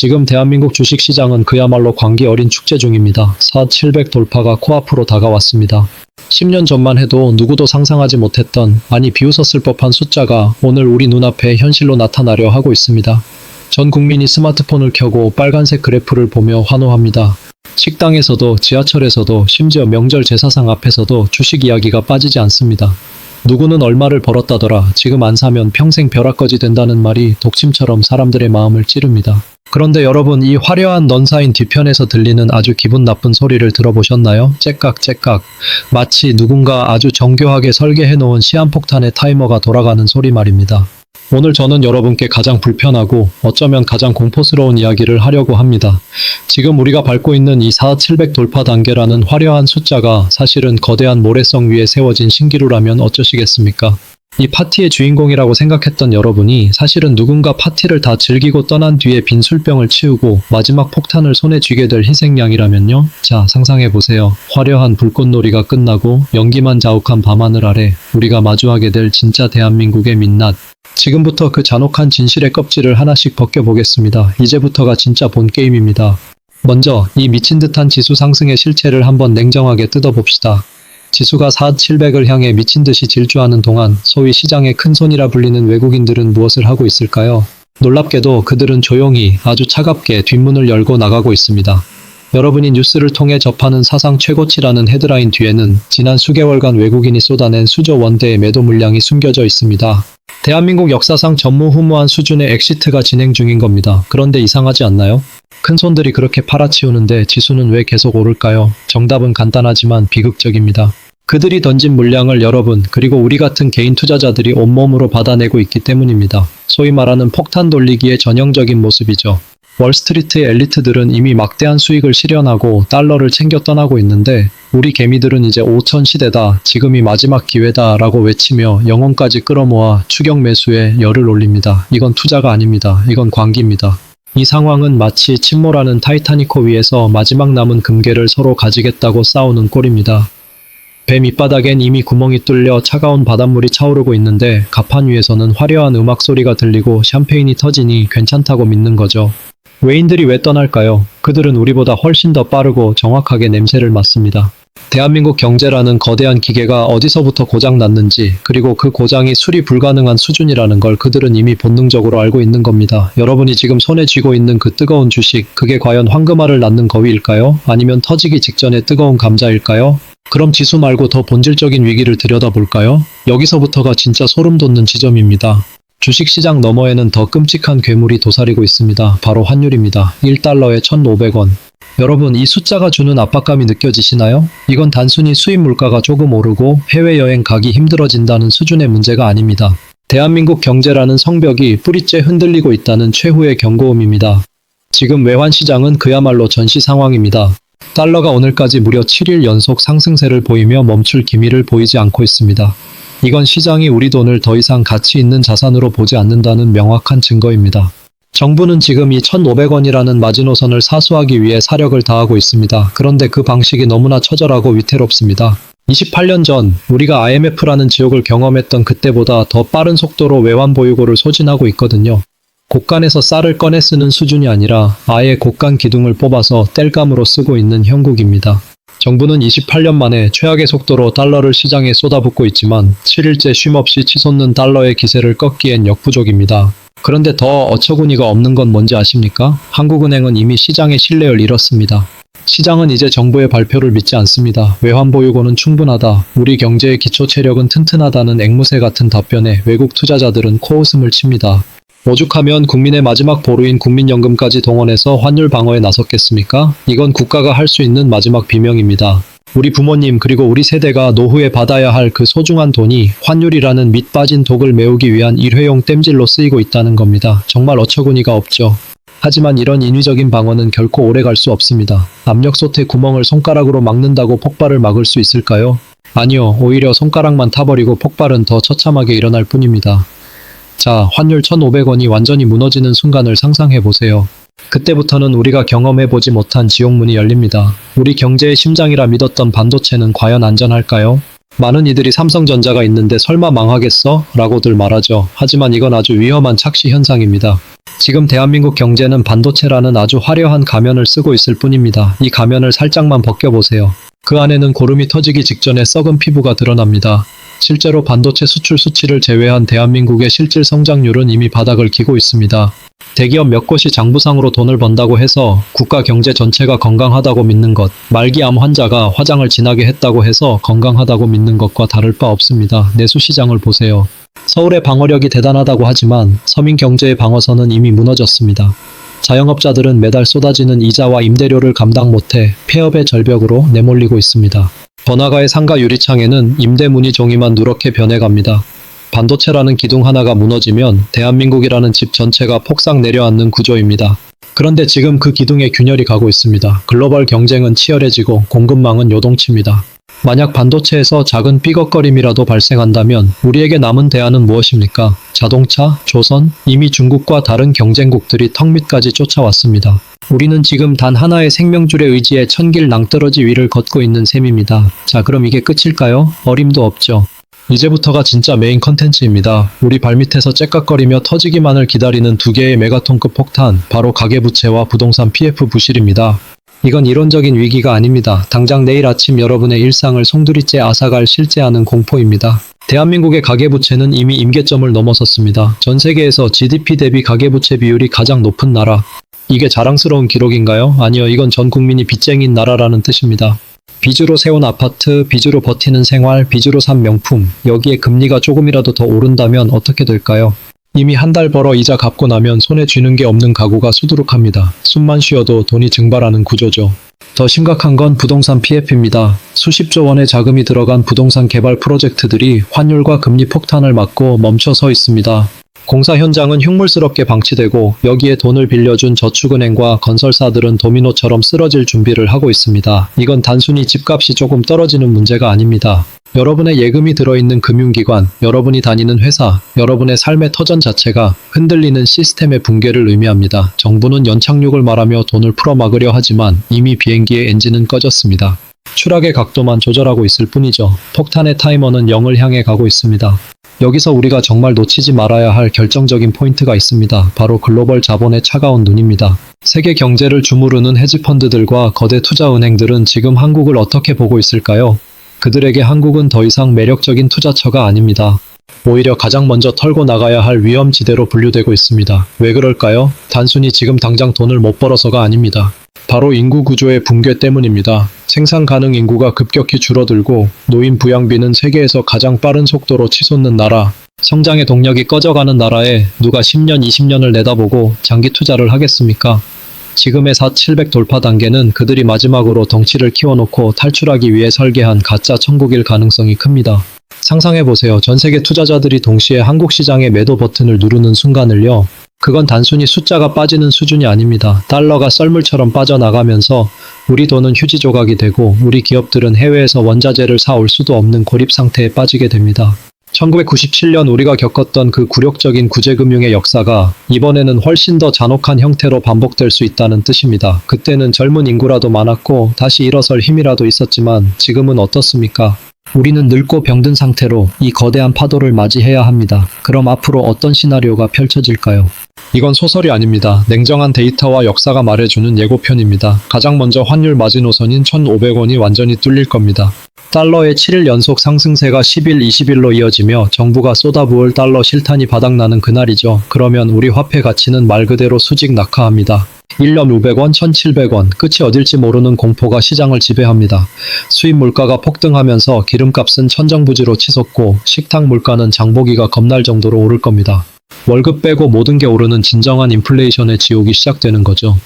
지금 대한민국 주식시장은 그야말로 광기 어린 축제 중입니다. 4,700 돌파가 코앞으로 다가왔습니다. 10년 전만 해도 누구도 상상하지 못했던, 아니 비웃었을 법한 숫자가 오늘 우리 눈앞에 현실로 나타나려 하고 있습니다. 전 국민이 스마트폰을 켜고 빨간색 그래프를 보며 환호합니다. 식당에서도 지하철에서도 심지어 명절 제사상 앞에서도 주식 이야기가 빠지지 않습니다. 누구는 얼마를 벌었다더라, 지금 안 사면 평생 벼락거지 된다는 말이 독침처럼 사람들의 마음을 찌릅니다. 그런데 여러분, 이 화려한 넌사인 뒤편에서 들리는 아주 기분 나쁜 소리를 들어보셨나요? 째깍째깍. 마치 누군가 아주 정교하게 설계해놓은 시한폭탄의 타이머가 돌아가는 소리 말입니다. 오늘 저는 여러분께 가장 불편하고 어쩌면 가장 공포스러운 이야기를 하려고 합니다. 지금 우리가 밟고 있는 이 4,700 돌파 단계라는 화려한 숫자가 사실은 거대한 모래성 위에 세워진 신기루라면 어쩌시겠습니까? 이 파티의 주인공이라고 생각했던 여러분이 사실은 누군가 파티를 다 즐기고 떠난 뒤에 빈 술병을 치우고 마지막 폭탄을 손에 쥐게 될 희생양이라면요? 자, 상상해보세요. 화려한 불꽃놀이가 끝나고 연기만 자욱한 밤하늘 아래 우리가 마주하게 될 진짜 대한민국의 민낯. 지금부터 그 잔혹한 진실의 껍질을 하나씩 벗겨보겠습니다. 이제부터가 진짜 본게임입니다. 먼저 이 미친 듯한 지수 상승의 실체를 한번 냉정하게 뜯어봅시다. 지수가 4,700을 향해 미친 듯이 질주하는 동안 소위 시장의 큰손이라 불리는 외국인들은 무엇을 하고 있을까요? 놀랍게도 그들은 조용히 아주 차갑게 뒷문을 열고 나가고 있습니다. 여러분이 뉴스를 통해 접하는 사상 최고치라는 헤드라인 뒤에는 지난 수개월간 외국인이 쏟아낸 수조 원대의 매도 물량이 숨겨져 있습니다. 대한민국 역사상 전무후무한 수준의 엑시트가 진행 중인 겁니다. 그런데 이상하지 않나요? 큰손들이 그렇게 팔아치우는데 지수는 왜 계속 오를까요? 정답은 간단하지만 비극적입니다. 그들이 던진 물량을 여러분, 그리고 우리 같은 개인 투자자들이 온몸으로 받아내고 있기 때문입니다. 소위 말하는 폭탄 돌리기의 전형적인 모습이죠. 월스트리트의 엘리트들은 이미 막대한 수익을 실현하고 달러를 챙겨 떠나고 있는데 우리 개미들은 이제 5천 시대다, 지금이 마지막 기회다 라고 외치며 영혼까지 끌어모아 추격 매수에 열을 올립니다. 이건 투자가 아닙니다. 이건 광기입니다. 이 상황은 마치 침몰하는 타이타닉호 위에서 마지막 남은 금괴를 서로 가지겠다고 싸우는 꼴입니다. 배 밑바닥엔 이미 구멍이 뚫려 차가운 바닷물이 차오르고 있는데 갑판 위에서는 화려한 음악 소리가 들리고 샴페인이 터지니 괜찮다고 믿는 거죠. 외인들이 왜 떠날까요? 그들은 우리보다 훨씬 더 빠르고 정확하게 냄새를 맡습니다. 대한민국 경제라는 거대한 기계가 어디서부터 고장났는지, 그리고 그 고장이 수리 불가능한 수준이라는 걸 그들은 이미 본능적으로 알고 있는 겁니다. 여러분이 지금 손에 쥐고 있는 그 뜨거운 주식, 그게 과연 황금알을 낳는 거위일까요? 아니면 터지기 직전의 뜨거운 감자일까요? 그럼 지수 말고 더 본질적인 위기를 들여다볼까요? 여기서부터가 진짜 소름 돋는 지점입니다. 주식시장 너머에는 더 끔찍한 괴물이 도사리고 있습니다. 바로 환율입니다. 1달러에 1,500원. 여러분, 이 숫자가 주는 압박감이 느껴지시나요? 이건 단순히 수입 물가가 조금 오르고 해외여행 가기 힘들어진다는 수준의 문제가 아닙니다. 대한민국 경제라는 성벽이 뿌리째 흔들리고 있다는 최후의 경고음입니다. 지금 외환시장은 그야말로 전시 상황입니다. 달러가 오늘까지 무려 7일 연속 상승세를 보이며 멈출 기미를 보이지 않고 있습니다. 이건 시장이 우리 돈을 더 이상 가치 있는 자산으로 보지 않는다는 명확한 증거입니다. 정부는 지금 이 1,500원이라는 마지노선을 사수하기 위해 사력을 다하고 있습니다. 그런데 그 방식이 너무나 처절하고 위태롭습니다. 28년 전 우리가 IMF라는 지옥을 경험했던 그때보다 더 빠른 속도로 외환 보유고를 소진하고 있거든요. 곡간에서 쌀을 꺼내 쓰는 수준이 아니라 아예 곡간 기둥을 뽑아서 땔감으로 쓰고 있는 형국입니다. 정부는 28년 만에 최악의 속도로 달러를 시장에 쏟아붓고 있지만 7일째 쉼없이 치솟는 달러의 기세를 꺾기엔 역부족입니다. 그런데 더 어처구니가 없는 건 뭔지 아십니까? 한국은행은 이미 시장의 신뢰를 잃었습니다. 시장은 이제 정부의 발표를 믿지 않습니다. 외환 보유고는 충분하다, 우리 경제의 기초 체력은 튼튼하다는 앵무새 같은 답변에 외국 투자자들은 코웃음을 칩니다. 오죽하면 국민의 마지막 보루인 국민연금까지 동원해서 환율 방어에 나섰겠습니까? 이건 국가가 할 수 있는 마지막 비명입니다. 우리 부모님 그리고 우리 세대가 노후에 받아야 할 그 소중한 돈이 환율이라는 밑 빠진 독을 메우기 위한 일회용 땜질로 쓰이고 있다는 겁니다. 정말 어처구니가 없죠. 하지만 이런 인위적인 방어는 결코 오래 갈 수 없습니다. 압력솥의 구멍을 손가락으로 막는다고 폭발을 막을 수 있을까요? 아니요, 오히려 손가락만 타버리고 폭발은 더 처참하게 일어날 뿐입니다. 자, 환율 1,500원이 완전히 무너지는 순간을 상상해보세요. 그때부터는 우리가 경험해보지 못한 지옥문이 열립니다. 우리 경제의 심장이라 믿었던 반도체는 과연 안전할까요? 많은 이들이 삼성전자가 있는데 설마 망하겠어? 라고들 말하죠. 하지만 이건 아주 위험한 착시 현상입니다. 지금 대한민국 경제는 반도체라는 아주 화려한 가면을 쓰고 있을 뿐입니다. 이 가면을 살짝만 벗겨보세요. 그 안에는 고름이 터지기 직전에 썩은 피부가 드러납니다. 실제로 반도체 수출 수치를 제외한 대한민국의 실질 성장률은 이미 바닥을 기고 있습니다. 대기업 몇 곳이 장부상으로 돈을 번다고 해서 국가 경제 전체가 건강하다고 믿는 것, 말기암 환자가 화장을 진하게 했다고 해서 건강하다고 믿는 것과 다를 바 없습니다. 내수시장을 보세요. 서울의 방어력이 대단하다고 하지만 서민 경제의 방어선은 이미 무너졌습니다. 자영업자들은 매달 쏟아지는 이자와 임대료를 감당 못해 폐업의 절벽으로 내몰리고 있습니다. 번화가의 상가 유리창에는 임대문의 종이만 누렇게 변해갑니다. 반도체라는 기둥 하나가 무너지면 대한민국이라는 집 전체가 폭삭 내려앉는 구조입니다. 그런데 지금 그 기둥에 균열이 가고 있습니다. 글로벌 경쟁은 치열해지고 공급망은 요동칩니다. 만약 반도체에서 작은 삐걱거림이라도 발생한다면 우리에게 남은 대안은 무엇입니까? 자동차, 조선, 이미 중국과 다른 경쟁국들이 턱 밑까지 쫓아왔습니다. 우리는 지금 단 하나의 생명줄에 의지해 천길 낭떠러지 위를 걷고 있는 셈입니다. 자, 그럼 이게 끝일까요? 어림도 없죠. 이제부터가 진짜 메인 컨텐츠입니다. 우리 발밑에서 째깍거리며 터지기만을 기다리는 두 개의 메가톤급 폭탄, 바로 가계부채와 부동산 PF 부실입니다. 이건 이론적인 위기가 아닙니다. 당장 내일 아침 여러분의 일상을 송두리째 앗아갈 실제하는 공포입니다. 대한민국의 가계부채는 이미 임계점을 넘어섰습니다. 전 세계에서 GDP 대비 가계부채 비율이 가장 높은 나라. 이게 자랑스러운 기록인가요? 아니요, 이건 전 국민이 빚쟁인 나라라는 뜻입니다. 빚으로 세운 아파트, 빚으로 버티는 생활, 빚으로 산 명품, 여기에 금리가 조금이라도 더 오른다면 어떻게 될까요? 이미 한 달 벌어 이자 갚고 나면 손에 쥐는 게 없는 가구가 수두룩합니다. 숨만 쉬어도 돈이 증발하는 구조죠. 더 심각한 건 부동산 PF입니다. 수십조 원의 자금이 들어간 부동산 개발 프로젝트들이 환율과 금리 폭탄을 맞고 멈춰 서 있습니다. 공사 현장은 흉물스럽게 방치되고 여기에 돈을 빌려준 저축은행과 건설사들은 도미노처럼 쓰러질 준비를 하고 있습니다. 이건 단순히 집값이 조금 떨어지는 문제가 아닙니다. 여러분의 예금이 들어있는 금융기관, 여러분이 다니는 회사, 여러분의 삶의 터전 자체가 흔들리는 시스템의 붕괴를 의미합니다. 정부는 연착륙을 말하며 돈을 풀어막으려 하지만 이미 비행기의 엔진은 꺼졌습니다. 추락의 각도만 조절하고 있을 뿐이죠. 폭탄의 타이머는 0을 향해 가고 있습니다. 여기서 우리가 정말 놓치지 말아야 할 결정적인 포인트가 있습니다. 바로 글로벌 자본의 차가운 눈입니다. 세계 경제를 주무르는 헤지펀드들과 거대 투자은행들은 지금 한국을 어떻게 보고 있을까요? 그들에게 한국은 더 이상 매력적인 투자처가 아닙니다. 오히려 가장 먼저 털고 나가야 할 위험지대로 분류되고 있습니다. 왜 그럴까요? 단순히 지금 당장 돈을 못 벌어서가 아닙니다. 바로 인구 구조의 붕괴 때문입니다. 생산 가능 인구가 급격히 줄어들고 노인 부양비는 세계에서 가장 빠른 속도로 치솟는 나라, 성장의 동력이 꺼져가는 나라에 누가 10년, 20년을 내다보고 장기 투자를 하겠습니까? 지금의 4,700 돌파 단계는 그들이 마지막으로 덩치를 키워놓고 탈출하기 위해 설계한 가짜 천국일 가능성이 큽니다. 상상해보세요. 전 세계 투자자들이 동시에 한국 시장의 매도 버튼을 누르는 순간을요. 그건 단순히 숫자가 빠지는 수준이 아닙니다. 달러가 썰물처럼 빠져나가면서 우리 돈은 휴지 조각이 되고 우리 기업들은 해외에서 원자재를 사올 수도 없는 고립 상태에 빠지게 됩니다. 1997년 우리가 겪었던 그 굴욕적인 구제금융의 역사가 이번에는 훨씬 더 잔혹한 형태로 반복될 수 있다는 뜻입니다. 그때는 젊은 인구라도 많았고 다시 일어설 힘이라도 있었지만 지금은 어떻습니까? 우리는 늙고 병든 상태로 이 거대한 파도를 맞이해야 합니다. 그럼 앞으로 어떤 시나리오가 펼쳐질까요? 이건 소설이 아닙니다. 냉정한 데이터와 역사가 말해주는 예고편입니다. 가장 먼저 환율 마지노선인 1,500원이 완전히 뚫릴 겁니다. 달러의 7일 연속 상승세가 10일, 20일로 이어지며 정부가 쏟아부을 달러 실탄이 바닥나는 그날이죠. 그러면 우리 화폐 가치는 말 그대로 수직 낙하합니다. 1년 500원, 1,700원, 끝이 어딜지 모르는 공포가 시장을 지배합니다. 수입 물가가 폭등하면서 기름값은 천정부지로 치솟고 식탁 물가는 장보기가 겁날 정도로 오를 겁니다. 월급 빼고 모든 게 오르는 진정한 인플레이션의 지옥이 시작되는 거죠.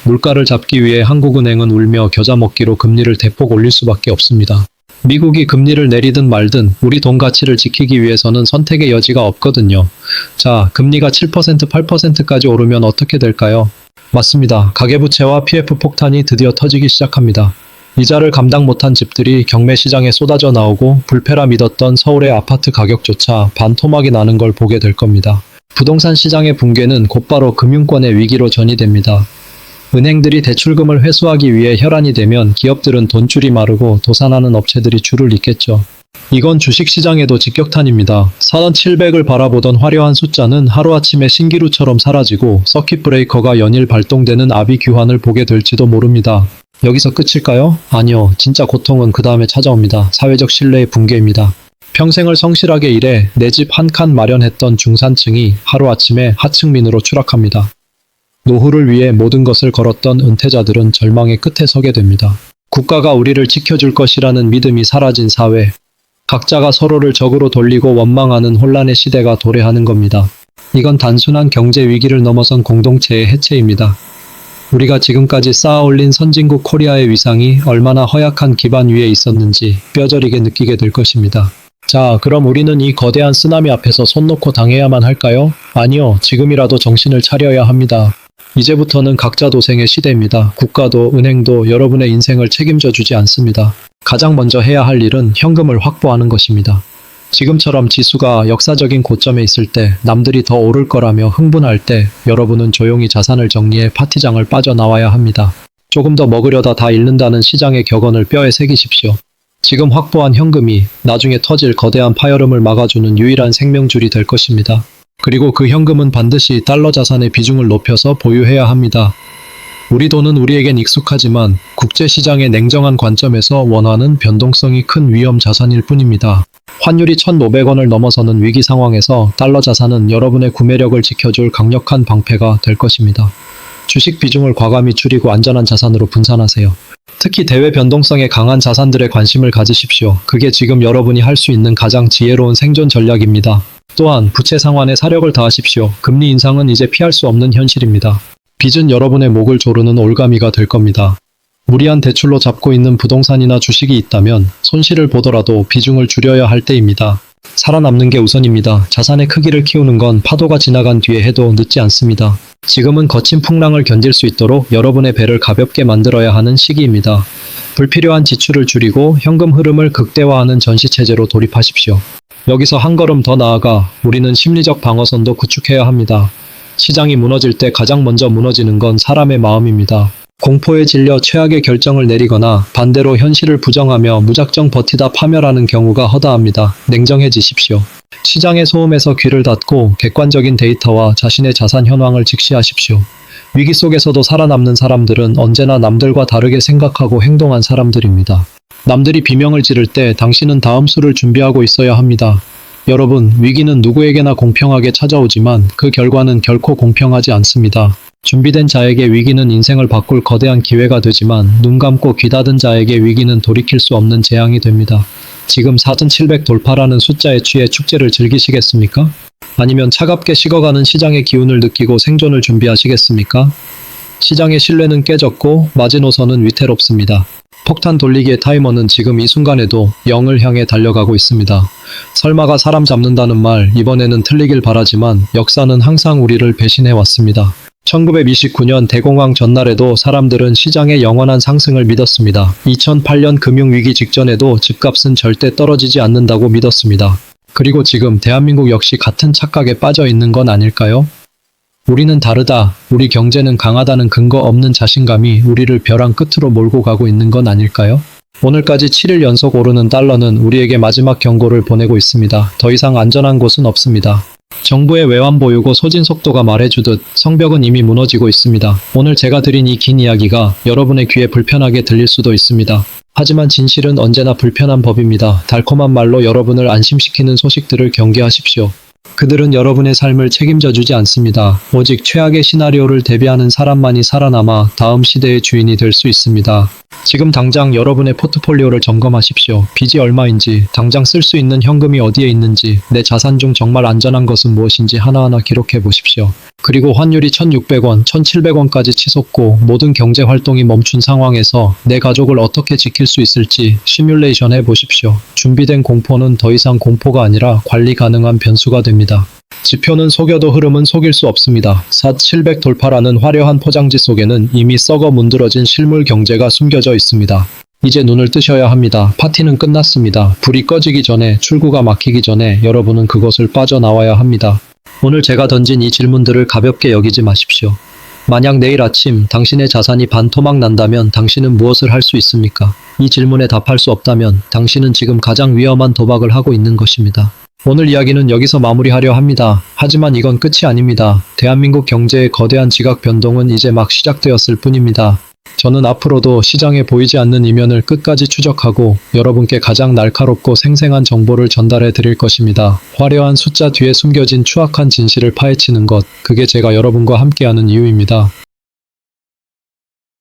물가를 잡기 위해 한국은행은 울며 겨자 먹기로 금리를 대폭 올릴 수밖에 없습니다. 미국이 금리를 내리든 말든 우리 돈 가치를 지키기 위해서는 선택의 여지가 없거든요. 자, 금리가 7%, 8%까지 오르면 어떻게 될까요? 맞습니다. 가계부채와 PF 폭탄이 드디어 터지기 시작합니다. 이자를 감당 못한 집들이 경매 시장에 쏟아져 나오고 불패라 믿었던 서울의 아파트 가격조차 반토막이 나는 걸 보게 될 겁니다. 부동산 시장의 붕괴는 곧바로 금융권의 위기로 전이됩니다. 은행들이 대출금을 회수하기 위해 혈안이 되면 기업들은 돈줄이 마르고 도산하는 업체들이 줄을 잇겠죠. 이건 주식시장에도 직격탄입니다. 4,700을 바라보던 화려한 숫자는 하루아침에 신기루처럼 사라지고 서킷 브레이커가 연일 발동되는 아비 규환을 보게 될지도 모릅니다. 여기서 끝일까요? 아니요. 진짜 고통은 그 다음에 찾아옵니다. 사회적 신뢰의 붕괴입니다. 평생을 성실하게 일해 내 집 한 칸 마련했던 중산층이 하루아침에 하층민으로 추락합니다. 노후를 위해 모든 것을 걸었던 은퇴자들은 절망의 끝에 서게 됩니다. 국가가 우리를 지켜줄 것이라는 믿음이 사라진 사회. 각자가 서로를 적으로 돌리고 원망하는 혼란의 시대가 도래하는 겁니다. 이건 단순한 경제 위기를 넘어선 공동체의 해체입니다. 우리가 지금까지 쌓아올린 선진국 코리아의 위상이 얼마나 허약한 기반 위에 있었는지 뼈저리게 느끼게 될 것입니다. 자, 그럼 우리는 이 거대한 쓰나미 앞에서 손 놓고 당해야만 할까요? 아니요, 지금이라도 정신을 차려야 합니다. 이제부터는 각자 도생의 시대입니다. 국가도 은행도 여러분의 인생을 책임져 주지 않습니다. 가장 먼저 해야 할 일은 현금을 확보하는 것입니다. 지금처럼 지수가 역사적인 고점에 있을 때, 남들이 더 오를 거라며 흥분할 때 여러분은 조용히 자산을 정리해 파티장을 빠져나와야 합니다. 조금 더 먹으려다 다 잃는다는 시장의 격언을 뼈에 새기십시오. 지금 확보한 현금이 나중에 터질 거대한 파열음을 막아주는 유일한 생명줄이 될 것입니다. 그리고 그 현금은 반드시 달러 자산의 비중을 높여서 보유해야 합니다. 우리 돈은 우리에겐 익숙하지만 국제시장의 냉정한 관점에서 원화는 변동성이 큰 위험 자산일 뿐입니다. 환율이 1,500원을 넘어서는 위기 상황에서 달러 자산은 여러분의 구매력을 지켜줄 강력한 방패가 될 것입니다. 주식 비중을 과감히 줄이고 안전한 자산으로 분산하세요. 특히 대외 변동성에 강한 자산들에 관심을 가지십시오. 그게 지금 여러분이 할 수 있는 가장 지혜로운 생존 전략입니다. 또한 부채 상환에 사력을 다하십시오. 금리 인상은 이제 피할 수 없는 현실입니다. 빚은 여러분의 목을 조르는 올가미가 될 겁니다. 무리한 대출로 잡고 있는 부동산이나 주식이 있다면 손실을 보더라도 비중을 줄여야 할 때입니다. 살아남는 게 우선입니다. 자산의 크기를 키우는 건 파도가 지나간 뒤에 해도 늦지 않습니다. 지금은 거친 풍랑을 견딜 수 있도록 여러분의 배를 가볍게 만들어야 하는 시기입니다. 불필요한 지출을 줄이고 현금 흐름을 극대화하는 전시체제로 돌입하십시오. 여기서 한 걸음 더 나아가 우리는 심리적 방어선도 구축해야 합니다. 시장이 무너질 때 가장 먼저 무너지는 건 사람의 마음입니다. 공포에 질려 최악의 결정을 내리거나 반대로 현실을 부정하며 무작정 버티다 파멸하는 경우가 허다합니다. 냉정해지십시오. 시장의 소음에서 귀를 닫고 객관적인 데이터와 자신의 자산 현황을 직시하십시오. 위기 속에서도 살아남는 사람들은 언제나 남들과 다르게 생각하고 행동한 사람들입니다. 남들이 비명을 지를 때 당신은 다음 수를 준비하고 있어야 합니다. 여러분, 위기는 누구에게나 공평하게 찾아오지만 그 결과는 결코 공평하지 않습니다. 준비된 자에게 위기는 인생을 바꿀 거대한 기회가 되지만 눈 감고 귀 닫은 자에게 위기는 돌이킬 수 없는 재앙이 됩니다. 지금 4,700 돌파라는 숫자에 취해 축제를 즐기시겠습니까? 아니면 차갑게 식어가는 시장의 기운을 느끼고 생존을 준비하시겠습니까? 시장의 신뢰는 깨졌고 마지노선은 위태롭습니다. 폭탄 돌리기의 타이머는 지금 이 순간에도 0을 향해 달려가고 있습니다. 설마가 사람 잡는다는 말, 이번에는 틀리길 바라지만 역사는 항상 우리를 배신해왔습니다. 1929년 대공황 전날에도 사람들은 시장의 영원한 상승을 믿었습니다. 2008년 금융위기 직전에도 집값은 절대 떨어지지 않는다고 믿었습니다. 그리고 지금 대한민국 역시 같은 착각에 빠져 있는 건 아닐까요? 우리는 다르다, 우리 경제는 강하다는 근거 없는 자신감이 우리를 벼랑 끝으로 몰고 가고 있는 건 아닐까요? 오늘까지 7일 연속 오르는 달러는 우리에게 마지막 경고를 보내고 있습니다. 더 이상 안전한 곳은 없습니다. 정부의 외환 보유고 소진 속도가 말해주듯 성벽은 이미 무너지고 있습니다. 오늘 제가 드린 이 긴 이야기가 여러분의 귀에 불편하게 들릴 수도 있습니다. 하지만 진실은 언제나 불편한 법입니다. 달콤한 말로 여러분을 안심시키는 소식들을 경계하십시오. 그들은 여러분의 삶을 책임져 주지 않습니다. 오직 최악의 시나리오를 대비하는 사람만이 살아남아 다음 시대의 주인이 될 수 있습니다. 지금 당장 여러분의 포트폴리오를 점검하십시오. 빚이 얼마인지, 당장 쓸 수 있는 현금이 어디에 있는지, 내 자산 중 정말 안전한 것은 무엇인지 하나하나 기록해 보십시오. 그리고 환율이 1,600원, 1,700원까지 치솟고 모든 경제 활동이 멈춘 상황에서 내 가족을 어떻게 지킬 수 있을지 시뮬레이션 해 보십시오. 준비된 공포는 더 이상 공포가 아니라 관리 가능한 변수가 됩니다. 지표는 속여도 흐름은 속일 수 없습니다. 4,700 돌파라는 화려한 포장지 속에는 이미 썩어 문드러진 실물 경제가 숨겨져 있습니다. 이제 눈을 뜨셔야 합니다. 파티는 끝났습니다. 불이 꺼지기 전에, 출구가 막히기 전에 여러분은 그것을 빠져나와야 합니다. 오늘 제가 던진 이 질문들을 가볍게 여기지 마십시오. 만약 내일 아침 당신의 자산이 반토막 난다면 당신은 무엇을 할 수 있습니까? 이 질문에 답할 수 없다면 당신은 지금 가장 위험한 도박을 하고 있는 것입니다. 오늘 이야기는 여기서 마무리하려 합니다. 하지만 이건 끝이 아닙니다. 대한민국 경제의 거대한 지각 변동은 이제 막 시작되었을 뿐입니다. 저는 앞으로도 시장에 보이지 않는 이면을 끝까지 추적하고 여러분께 가장 날카롭고 생생한 정보를 전달해 드릴 것입니다. 화려한 숫자 뒤에 숨겨진 추악한 진실을 파헤치는 것, 그게 제가 여러분과 함께하는 이유입니다.